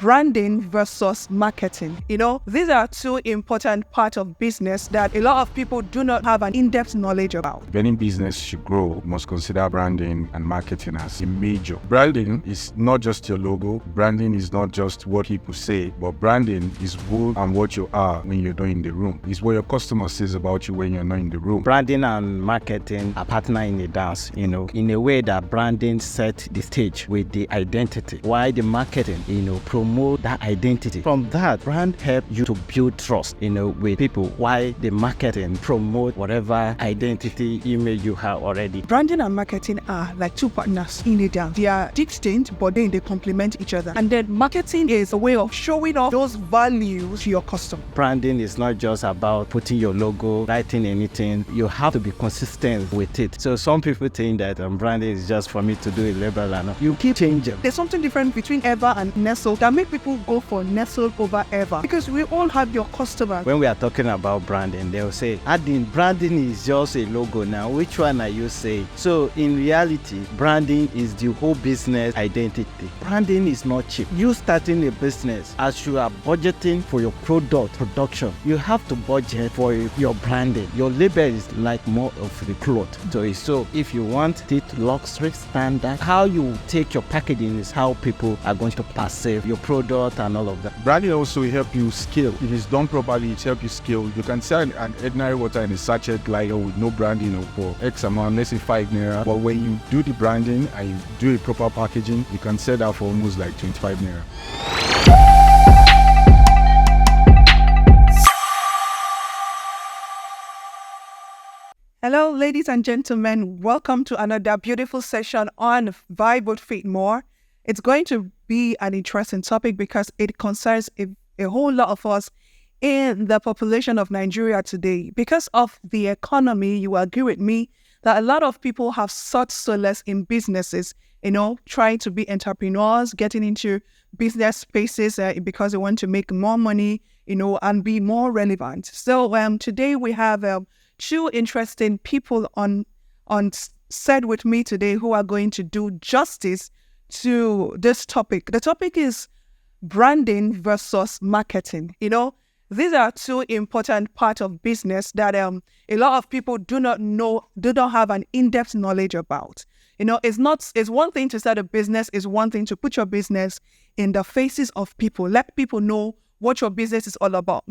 branding versus marketing. These are two important parts of business that a lot of people do not have an in-depth knowledge about. If any business should grow, you must consider branding and marketing as a major. Branding is not just your logo. Branding is not just what people say, but branding is who and what you are when you're not in the room. It's what your customer says about you when you're not in the room. Branding and marketing are partner in a dance, in a way that branding set the stage with the identity, while the marketing, promote that identity. From that, brand help you to build trust, with people, while the marketing promote whatever identity image you have already. Branding and marketing are like two partners in a dance. They are distinct, but then they complement each other. And then marketing is a way of showing off those values to your customer. Branding is not just about putting your logo, writing anything. You have to be consistent with it. So some people think that branding is just for me to do a label, and you keep changing. There's something different between Eva and Nestle that make people go for Nestle over Eva, because we all have your customers. When we are talking about branding, they'll say, Adin, branding is just a logo now. Which one are you saying? So in reality, branding is the whole business identity. Branding is not cheap. You starting a business, as you are budgeting for your product production, you have to budget for your branding. Your label is like more of the cloth. So if you want it luxury standard, how you take your packaging is how people are going to perceive your product and all of that. Branding also will help you scale. If it's done properly, it helps you scale. You can sell an ordinary water in a sachet like with no branding for X amount, let's say 5 naira. But when you do the branding and you do a proper packaging, you can sell that for almost like 25 naira. Hello, ladies and gentlemen. Welcome to another beautiful session on Vibe with Faith More. It's going to be an interesting topic because it concerns a whole lot of us in the population of Nigeria today. Because of the economy, you will agree with me that a lot of people have sought solace in businesses, trying to be entrepreneurs, getting into business spaces because they want to make more money, and be more relevant. So today we have two interesting people on set with me today who are going to do justice to this topic. The topic is branding versus marketing. These are two important parts of business that a lot of people do not have an in-depth knowledge about. It's one thing to start a business, it's one thing to put your business in the faces of people. Let people know what your business is all about.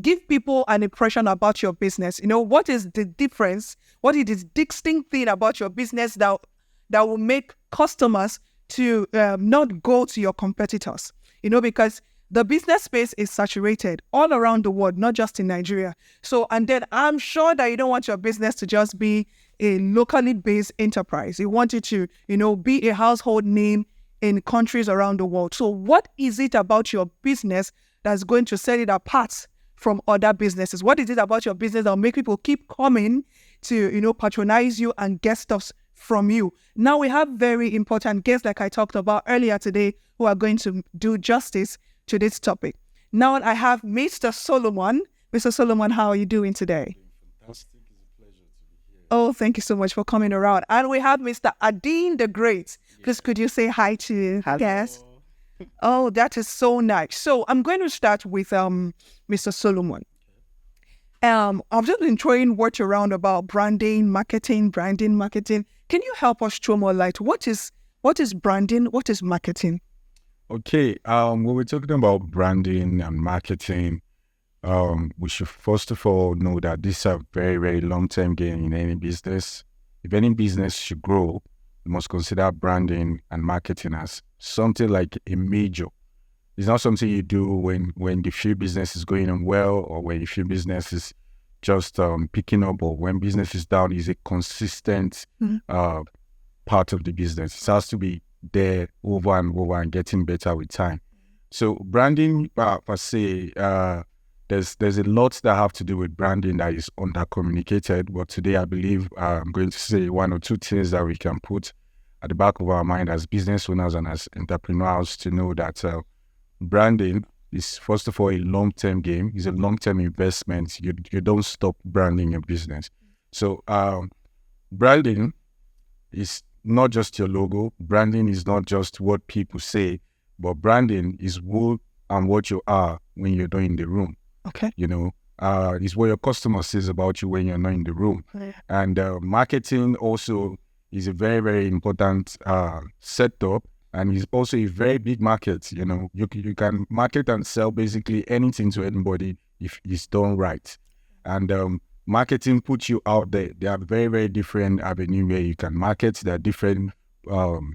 Give people an impression about your business. What is the difference? What is the distinct thing about your business that will make customers to not go to your competitors? Because the business space is saturated all around the world, not just in Nigeria. So, and then I'm sure that you don't want your business to just be a locally based enterprise. You want it to, be a household name in countries around the world. So what is it about your business that's going to set it apart from other businesses? What is it about your business that will make people keep coming to, patronize you and get stuff from you? Now we have very important guests, like I talked about earlier today, who are going to do justice to this topic. Now I have Mr. Solomon. Mr. Solomon, how are you doing today? Fantastic. It's a pleasure to be here. Oh, thank you so much for coming around. And we have Mr. Adin the Great. Please, could you say hi to guests? Oh, that is so nice. So I'm going to start with Mr. Solomon. I've just been throwing words around about branding, marketing. Can you help us throw more light? What is branding? What is marketing? Okay, when we're talking about branding and marketing, we should first of all know that these are very, very long-term game in any business. If any business should grow, you must consider branding and marketing as something like a major. It's not something you do when the few business is going on well, or when the few business is just picking up, or when business is down. Is a consistent part of the business. It has to be there over and over and getting better with time. So branding per se, there's a lot that have to do with branding that is under communicated. But today I believe I'm going to say one or two things that we can put at the back of our mind as business owners and as entrepreneurs to know that branding is first of all a long-term game. It's a long-term investment. You don't stop branding your business. So branding is not just your logo. Branding is not just what people say, but branding is who and what you are when you're not in the room. Okay. Is what your customer says about you when you're not in the room. Yeah. And marketing also is a very, very important setup, and it's also a very big market. You can market and sell basically anything to anybody if it's done right. And marketing puts you out there. There are very, very different avenues where you can market. There are different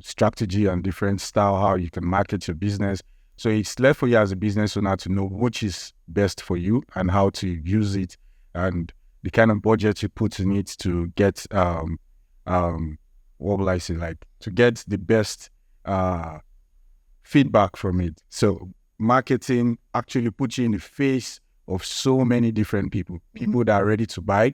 strategy and different style how you can market your business. So it's left for you as a business owner to know which is best for you and how to use it, and the kind of budget you put in it to get to get the best feedback from it. So marketing actually puts you in the face of so many different people that are ready to buy,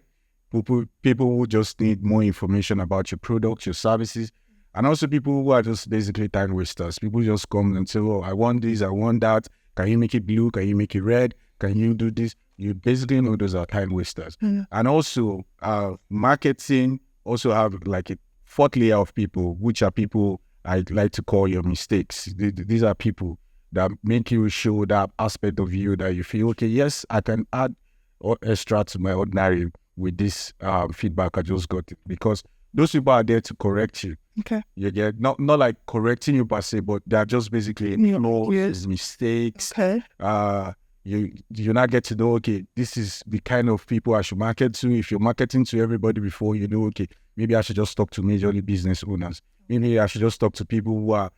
people who just need more information about your products, your services, and also people who are just basically time wasters. People just come and say, oh, I want this, I want that. Can you make it blue? Can you make it red? Can you do this? You basically know those are time wasters. And also marketing also have like a fourth layer of people, which are people I like to call your mistakes. These are people that make you show that aspect of you that you feel, okay, yes, I can add extra to my ordinary with this feedback I just got. Because those people are there to correct you. Okay. You get not like correcting you per se, but they're just basically flaws, mistakes. Okay. You not get to know, okay, this is the kind of people I should market to. If you're marketing to everybody before, you know, okay, maybe I should just talk to majorly business owners. Maybe I should just talk to people who are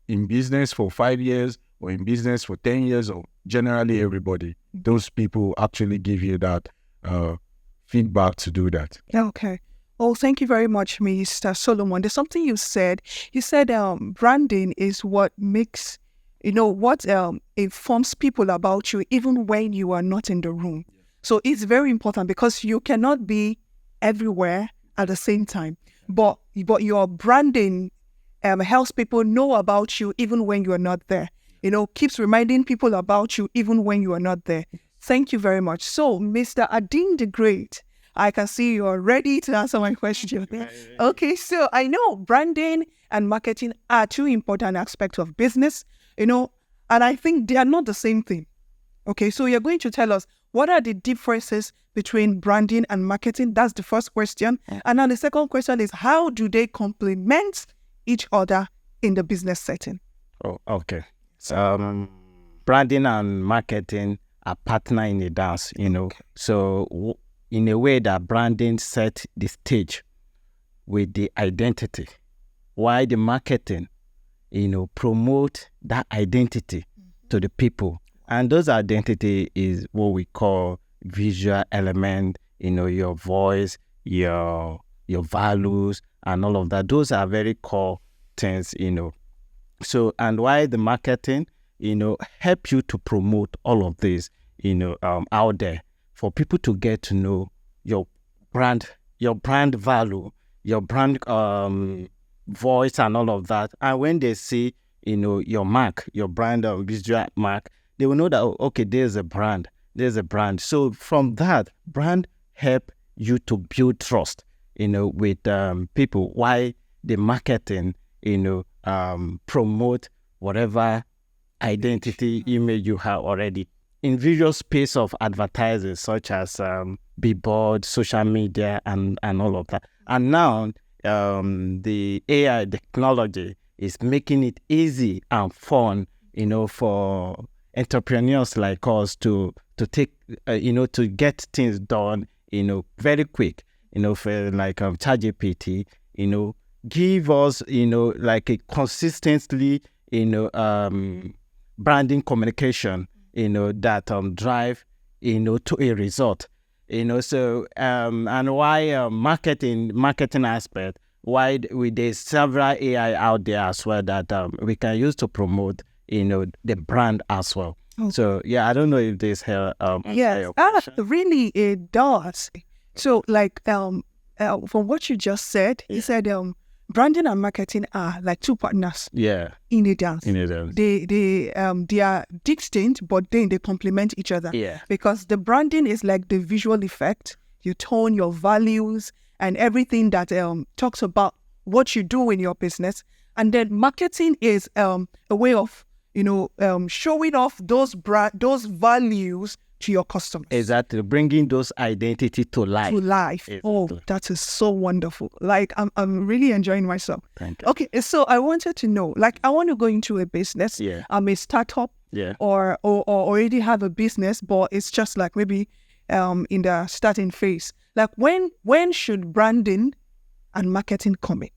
in business for 5 years or in business for 10 years, or generally everybody. Those people actually give you that feedback to do that. Okay. Oh, thank you very much, Mr. Solomon. There's something you said. You said branding is what makes, what informs people about you even when you are not in the room. Yeah. So it's very important because you cannot be everywhere at the same time. But your branding helps people know about you even when you are not there. Keeps reminding people about you even when you are not there. Thank you very much. So, Mr. Adin the Great, I can see you're ready to answer my question. Okay, so I know branding and marketing are two important aspects of business, and I think they are not the same thing. Okay, so you're going to tell us what are the differences between branding and marketing? That's the first question. And then the second question is, how do they complement each other in the business setting? Oh, okay. Branding and marketing are partner in a dance, Okay. So in a way that branding set the stage with the identity, while the marketing, promote that identity to the people. And those identity is what we call visual element, your voice, your values, and all of that. Those are very core things, So, and why the marketing, help you to promote all of this, out there for people to get to know your brand value, your brand voice, and all of that. And when they see, your mark, your brand visual mark, they will know that, okay, there's a brand. So from that, brand help you to build trust, with people. Why the marketing, promote whatever identity image you have already in visual space of advertising, such as billboard, social media, and all of that. And now the AI technology is making it easy and fun, for entrepreneurs like us to take, to get things done, very quick, for like ChatGPT, give us, like a consistently, branding communication, that drive, to a result, so, and why marketing aspect, why there's several AI out there as well that we can use to promote, the brand as well. Okay. So, yeah, I don't know if this help. Yes, really it does. So, like, from what you just said, you said branding and marketing are like two partners. Yeah. In a dance. They are distinct, but then they complement each other. Yeah. Because the branding is like the visual effect, your tone, your values, and everything that talks about what you do in your business. And then marketing is a way of showing off those values to your customers. Exactly, bringing those identity to life. To life. Exactly. Oh, that is so wonderful. Like, I'm really enjoying myself. Thank you. Okay, so I wanted to know, like, I want to go into a business. Yeah. I'm a startup. Yeah. Or already have a business, but it's just like maybe in the starting phase. Like, when should branding and marketing come in?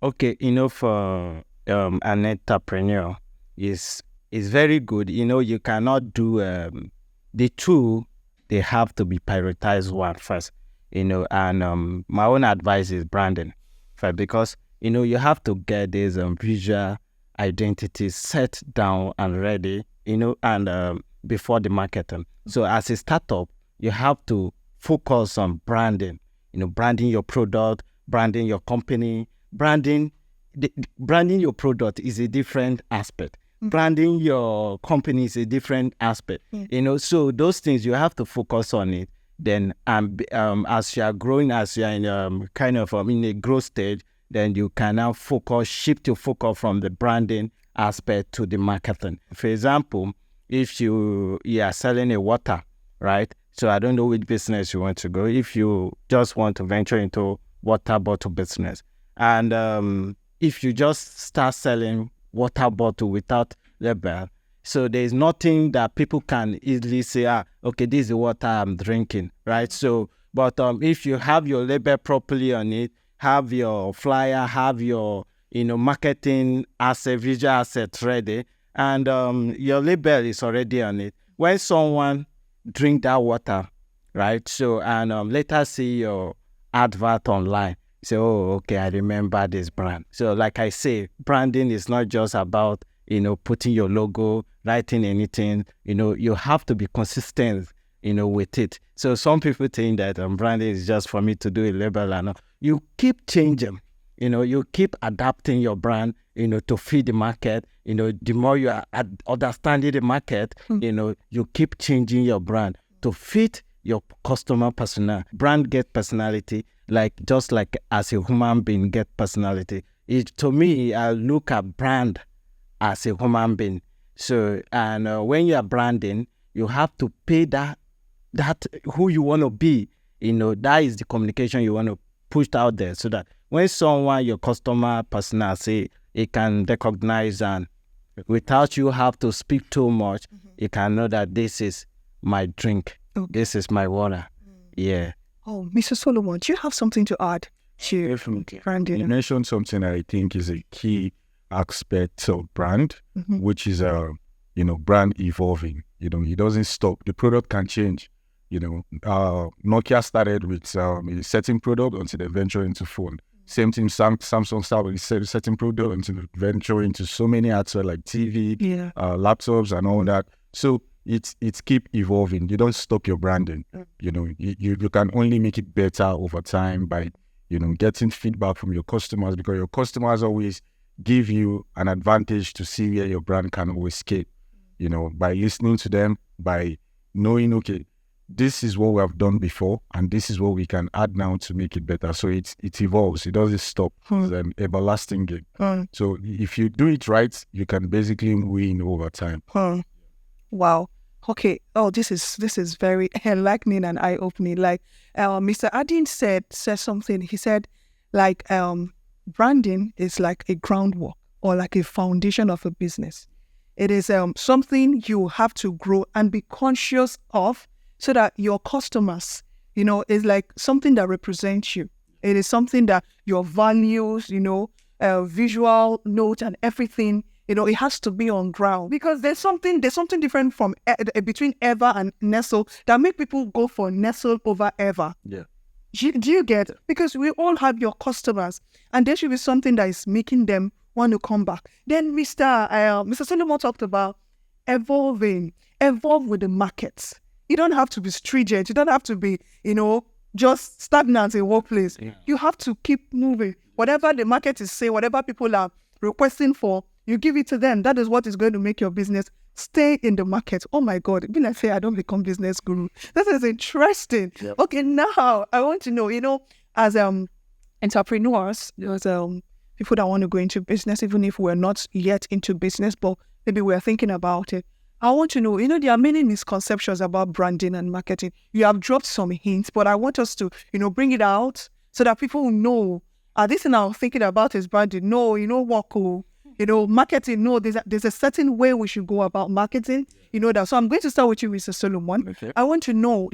Okay, for an entrepreneur, is very good. You cannot do the two. They have to be prioritized one first. And my own advice is branding first, because you have to get this visual identity set down and ready. And before the marketing. So as a startup, you have to focus on branding. Branding your product, branding your company, branding your product is a different aspect. Branding your company is a different aspect. So those things you have to focus on it. Then as you are growing, as you are in in a growth stage, then you can now shift your focus from the branding aspect to the marketing. For example, if you are selling a water, right? So I don't know which business you want to go. If you just want to venture into water bottle business, and if you just start selling water bottle without label, so there's nothing that people can easily say, okay, this is the water I'm drinking, right? So, but if you have your label properly on it, have your flyer, have your marketing asset, visual asset ready, and your label is already on it. When someone drink that water, right? So, and later see your advert online, say, oh, okay, I remember this brand. So, like I say, branding is not just about, putting your logo, writing anything. You have to be consistent, with it. So some people think that branding is just for me to do a label, and you keep changing. You keep adapting your brand, to feed the market. The more you are understanding the market, you keep changing your brand to fit your customer persona. Brand get personality, just like as a human being get personality. To me, I look at brand as a human being. So, and when you are branding, you have to pay that who you want to be. That is the communication you want to push out there, so that when someone, your customer persona, say, it can recognize, and without you have to speak too much, you can know that this is my drink. Okay. This is my water. Yeah. Oh, Mr. Solomon, do you have something to add to Definitely. branding? You mentioned something I think is a key aspect of brand, which is brand evolving. It doesn't stop. The product can change. Nokia started with a certain product until they venture into phone. Same thing, Samsung started with a certain product until they venture into so many hardware like TV, laptops, and all that. So it's keep evolving. You don't stop your branding. You can only make it better over time by getting feedback from your customers, because your customers always give you an advantage to see where your brand can always escape. By listening to them, by knowing, okay, this is what we have done before, and this is what we can add now to make it better. So it evolves. It doesn't stop. It's an everlasting game. So if you do it right, you can basically win over time. Wow. Okay. Oh, this is very enlightening and eye-opening. Like Mr. Adin said something. He said, like, branding is like a groundwork or like a foundation of a business. It is something you have to grow and be conscious of, so that your customers, is like something that represents you. It is something that your values, visual note and everything, it has to be on ground, because there's something different from between Ever and Nestle that make people go for Nestle over Ever. Yeah. Do you get? Because we all have your customers, and there should be something that is making them want to come back. Then Mr. Solomon talked about evolve with the markets. You don't have to be stringent. You don't have to be, just stagnant in one place. Yeah. You have to keep moving. Whatever the market is saying, whatever people are requesting for, you give it to them. That is what is going to make your business stay in the market. Oh my God. When I say I don't become business guru, this is interesting. Yep. Okay, now I want to know, as entrepreneurs, there's people that want to go into business, even if we're not yet into business, but maybe we're thinking about it. I want to know, there are many misconceptions about branding and marketing. You have dropped some hints, but I want us to, bring it out so that people will know, this thing I'm thinking about is branding. No, what cool. Marketing, no, there's a certain way we should go about marketing. That. So I'm going to start with you, Mr. Solomon. Okay. I want to know,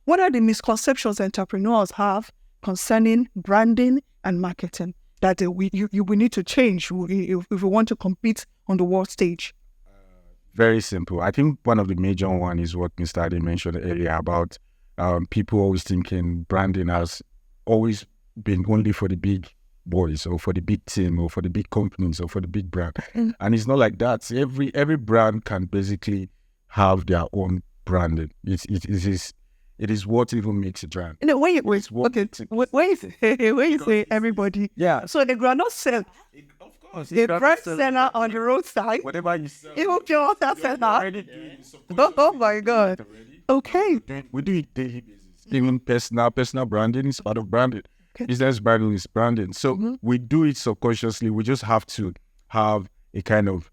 what are the misconceptions entrepreneurs have concerning branding and marketing that we need to change if we want to compete on the world stage? Very simple. I think one of the major one is what Mr. Ade mentioned earlier about people always thinking branding has always been only for the big boys or for the big team or for the big companies or for the big brand. And it's not like that. Every brand can basically have their own branding. It is what even makes a brand. When you say everybody, Yeah. so the groundnut sell, Of course. the bread seller on the roadside, Whatever you sell. even pure water seller. Already doing Oh my God. Okay. We do it daily basis. Even personal branding is part of branding. Okay. Business branding is branding. So we do it subconsciously. We just have to have a kind of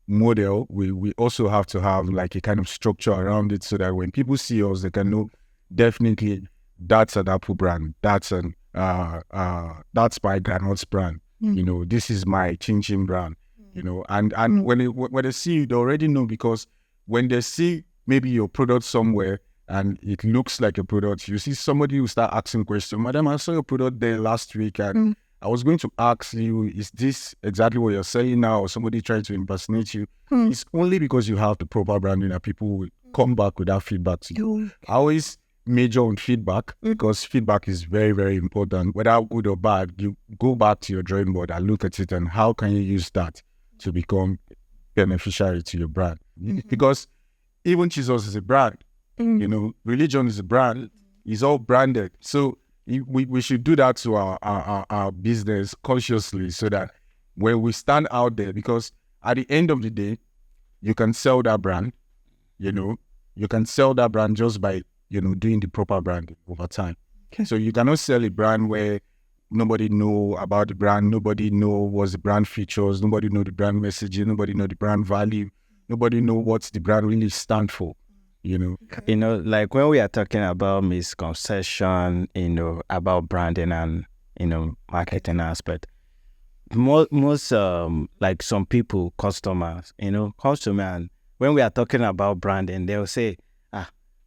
model. We also have to have like a kind of structure around it so that when people see us, they can know definitely that's an Apple brand. That's my Granots brand. This is my Chin Chin brand. And when they see you, they already know, because when they see maybe your product somewhere and it looks like a product, you see somebody who start asking questions. Madam, I saw your product there last week and I was going to ask you, is this exactly what you're saying now, or somebody trying to impersonate you? It's only because you have the proper branding that people will come back with that feedback to you. I always major on feedback because feedback is very, very important. Whether good or bad, you go back to your drawing board and look at it and how can you use that to become beneficiary to your brand. Because even Jesus is a brand. Religion is a brand. It's all branded. So we should do that to our business consciously, so that when we stand out there, because at the end of the day, you can sell that brand. You can sell that brand just by doing the proper branding over time. Okay. So you cannot sell a brand where nobody know about the brand, nobody know what the brand features, nobody know the brand messaging, nobody know the brand value, nobody know what the brand really stand for. Like when we are talking about misconception, about branding and, marketing aspect, most like some people, customers, and when we are talking about branding, they'll say,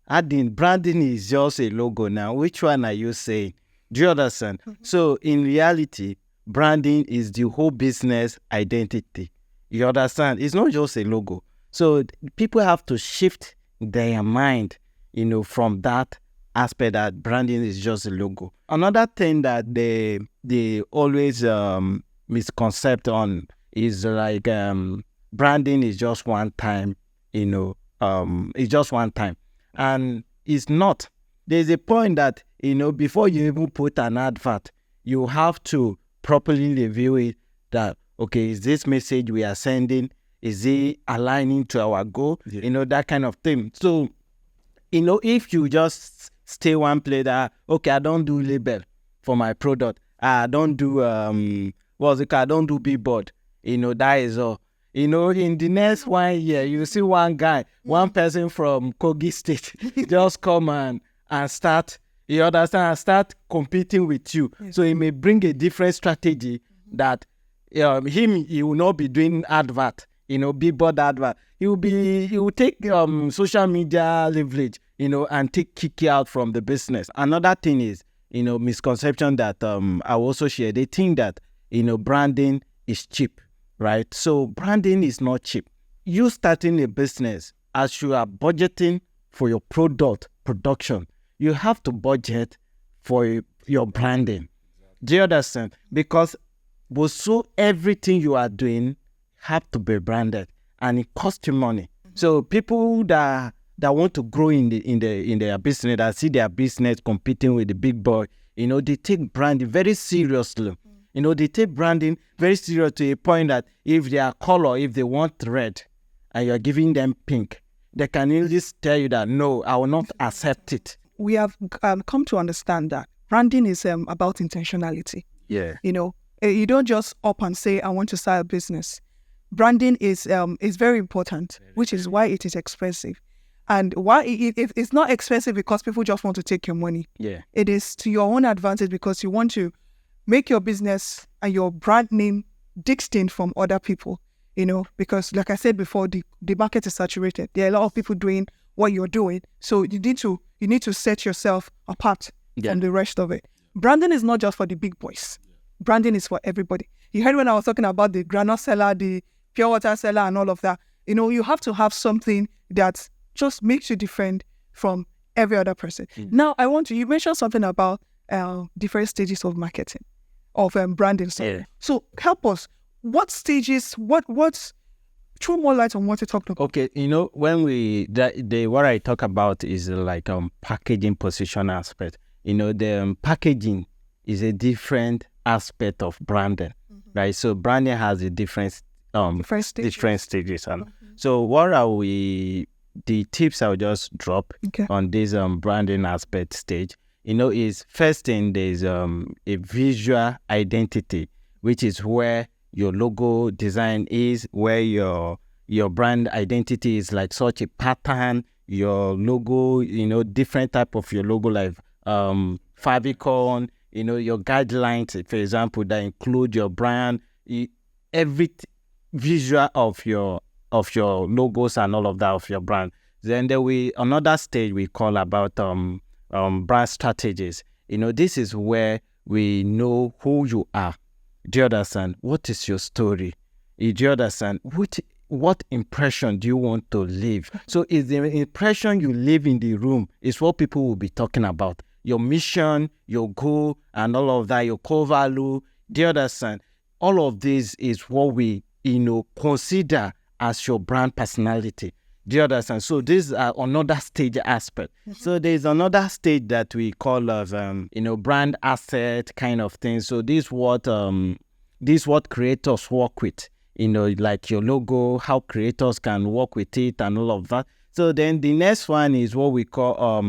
branding is just a logo now. Which one are you saying? Do you understand? So in reality, branding is the whole business identity. You understand? It's not just a logo. So people have to shift their mind, from that aspect that branding is just a logo. Another thing that they always misconcept on is like branding is just one time, it's just one time. And it's not. There's a point that, before you even put an advert, you have to properly review it that, okay, is this message we are sending, is it aligning to our goal? Yeah. That kind of thing. So, if you just stay one place that, okay, I don't do label for my product. I don't do, I don't do billboard. That is all. In the next 1 year, you see one guy, one person from Kogi State just come and start, you understand, and start competing with you. Yes. So he may bring a different strategy that he will not be doing advert, billboard advert. He will take social media leverage, and kick you out from the business. Another thing is, misconception that I also share. They think that, branding is cheap. Right? So branding is not cheap. You starting a business, as you are budgeting for your product production, you have to budget for your branding. Do you understand? Because everything you are doing have to be branded, and it costs you money. So people that want to grow in their business, that see their business competing with the big boy, they take branding very seriously. They take branding very serious to a point that if their color, if they want red, and you're giving them pink, they can easily tell you that, no, I will not accept it. We have come to understand that branding is about intentionality. Yeah. You don't just up and say, I want to start a business. branding is very important, which is why it is expensive. And why it's not expensive because people just want to take your money. Yeah. It is to your own advantage because you want to make your business and your brand name distinct from other people, because like I said before, the market is saturated. There are a lot of people doing what you're doing. So you need to set yourself apart from the rest of it. Branding is not just for the big boys. Branding is for everybody. You heard when I was talking about the granola seller, the pure water seller and all of that. You have to have something that just makes you different from every other person. Now, you mentioned something about different stages of marketing, of branding. So help us. What stages, throw more light on what you talked about. Okay, when what I talk about is like packaging position aspect. The packaging is a different aspect of branding, right? So branding has a different stages. And so what are the tips I'll just drop on this branding aspect stage, is first thing, there's a visual identity, which is where your logo design is, where your brand identity is like such a pattern, your logo, different type of your logo, like favicon, your guidelines, for example, that include your brand, every visual of your logos and all of that of your brand. Then another stage we call about brand strategies. This is where we know who you are. Do you understand? What is your story? Do you understand? What impression do you want to leave? So is the impression you leave in the room is what people will be talking about. Your mission, your goal, and all of that, your core value. Do you understand? All of this is what we consider as your brand personality. Do you understand? So this is another stage aspect. So there's another stage that we call as brand asset kind of thing. So this what creators work with. Like your logo, how creators can work with it and all of that. So then the next one is what we call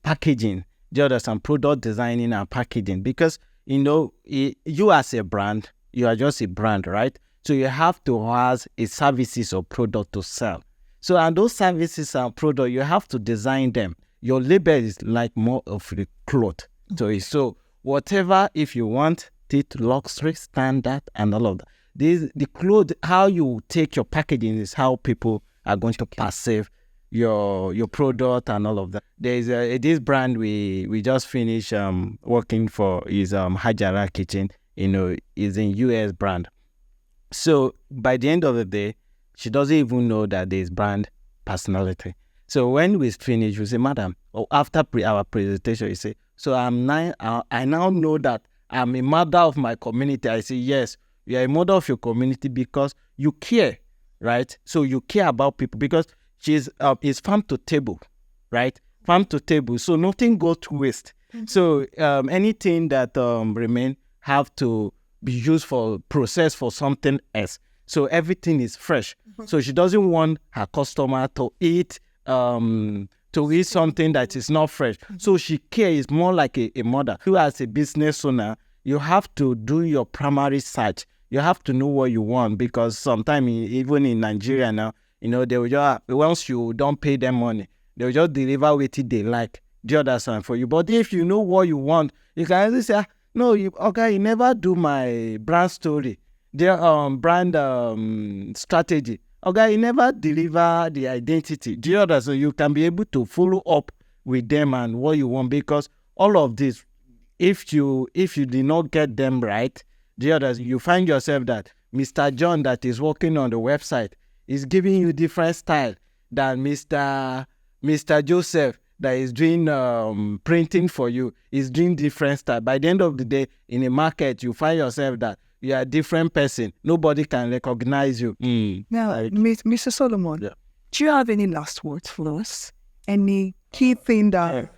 packaging. Do you understand? Product designing and packaging. Because you as a brand, you are just a brand, right? So you have to have a services or product to sell. So and those services and product, you have to design them. Your label is like more of the cloth. So whatever, if you want it luxury, standard, and all of that. The cloth, how you take your packaging is how people are going to perceive your product and all of that. There's this brand we just finished working for is Hajara Kitchen. Is in US brand. So by the end of the day, she doesn't even know that there's brand personality. So when we finish, we say, "Madam," or after our presentation, you say, "So I now know that I'm a mother of my community." I say, "Yes, you are a mother of your community because you care, right? So you care about people because she's is farm to table, right? Farm to table. So nothing goes to waste. So anything that remain have to be used for process for something else. So everything is fresh. So she doesn't want her customer to eat something that is not fresh. So she cares more like a mother. You as a business owner, you have to do your primary search. You have to know what you want because sometimes even in Nigeria now, they will just, once you don't pay them money, they will just deliver what they like. Do you understand for you? But if you know what you want, you can easily say, "No, you never do my brand story, their brand strategy. You never deliver the identity." Do you understand? So you can be able to follow up with them and what you want because all of this, if you did not get them right, do you understand? You find yourself that Mr. John that is working on the website is giving you different style than Mr. Joseph that is doing printing for you is doing different style. By the end of the day, in a market, you find yourself that you are a different person. Nobody can recognize you. Now, Mr. Solomon, do you have any last words for us? Any key thing that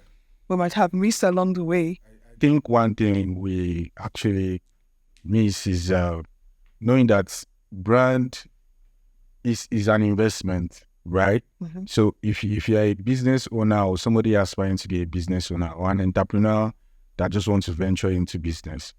we might have missed along the way? I think one thing we actually miss is knowing that brand is an investment. Right? So if you're a business owner or somebody aspiring to be a business owner or an entrepreneur that just wants to venture into business,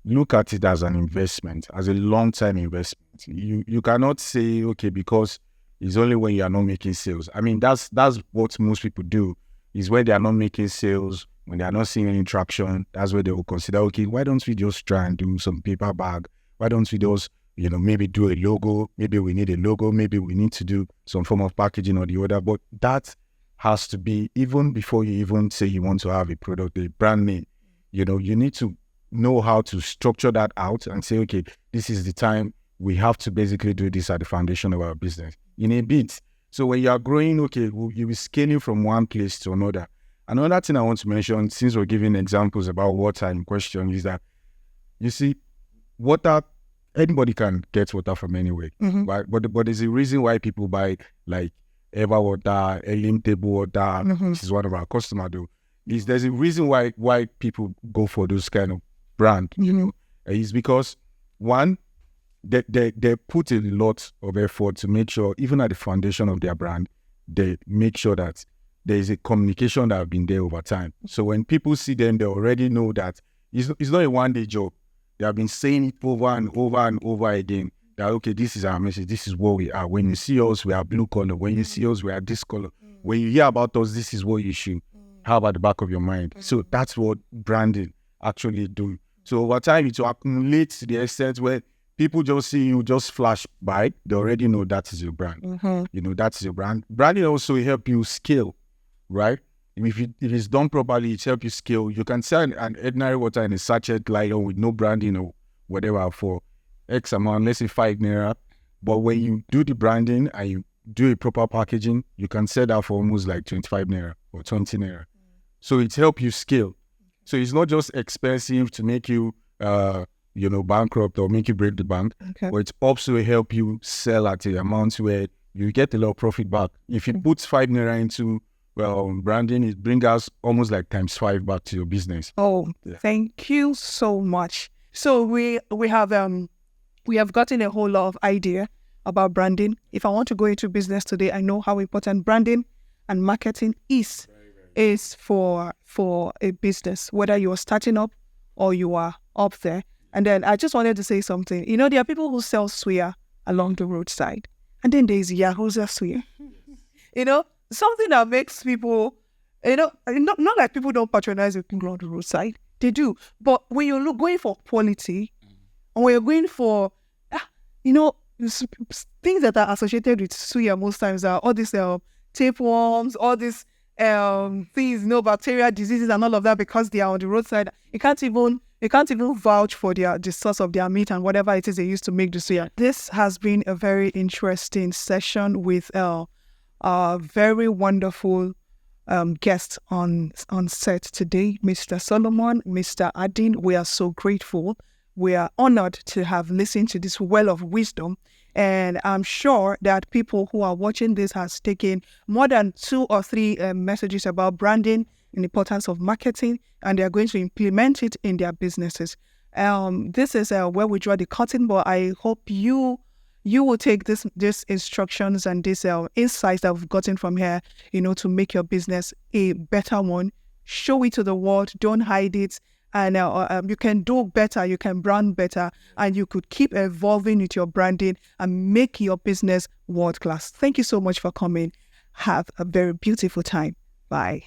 look at it as an investment, as a long-term investment. You cannot say, okay, because it's only when you are not making sales. I mean, that's what most people do, is when they are not making sales, when they are not seeing any traction, that's where they will consider, okay, why don't we just try and do some paper bag? Why don't we just, maybe do a logo? Maybe we need a logo. Maybe we need to do some form of packaging or the other. But that has to be, even before you even say you want to have a product, a brand name, you need to know how to structure that out and say, okay, this is the time we have to basically do this at the foundation of our business in a bit. So when you are growing, okay, you'll be scaling from one place to another. Another thing I want to mention, since we're giving examples about water in question, is that, you see, water, anybody can get water from anywhere, right? But there's a reason why people buy like Eva water, Elim table water, which is one of our customers though. There's a reason why people go for those kind of brand, is because, one, they put a lot of effort to make sure, even at the foundation of their brand, they make sure that there is a communication that have been there over time. So when people see them, they already know that it's not a one-day job. They have been saying it over and over and over again, that, okay, this is our message, this is what we are. When you see us, we are blue color. When you see us, we are this color. When you hear about us, this is what you should have at the back of your mind. So that's what branding actually do. So over time, it will accumulate to the extent where people just see you just flash by. They already know that is your brand. That is your brand. Branding also help you scale, right? If it's done properly, it helps you scale. You can sell an ordinary water in a sachet like with no branding or whatever for X amount, let's say 5 naira. But when you do the branding and you do a proper packaging, you can sell that for almost like 25 naira or 20 naira. So it helps you scale. So it's not just expensive to make you, bankrupt or make you break the bank, but it also help you sell at a amount where you get a lot of profit back. If you put 5 naira into branding, it brings us almost like times 5 back to your business. Thank you so much. So we have gotten a whole lot of idea about branding. If I want to go into business today, I know how important branding and marketing is for a business, whether you are starting up or you are up there. And then I just wanted to say something. There are people who sell suya along the roadside, and then there's Yahuza suya. Something that makes people, not like people don't patronize the people on the roadside. They do. But when you're going for quality, and when you're going for, things that are associated with suya most times are all these tapeworms, all these things, bacteria, diseases and all of that, because they are on the roadside. You can't even vouch for the source of their meat and whatever it is they use to make the suya. This has been a very interesting session with a very wonderful guest on set today, Mr. Solomon, Mr. Adin. We are so grateful. We are honored to have listened to this well of wisdom. And I'm sure that people who are watching this has taken more than 2 or 3 messages about branding and the importance of marketing, and they are going to implement it in their businesses. This is where we draw the curtain, but I hope you will take these instructions and these insights that we've gotten from here, to make your business a better one. Show it to the world. Don't hide it. And you can do better, you can brand better, and you could keep evolving with your branding and make your business world class. Thank you so much for coming. Have a very beautiful time. Bye.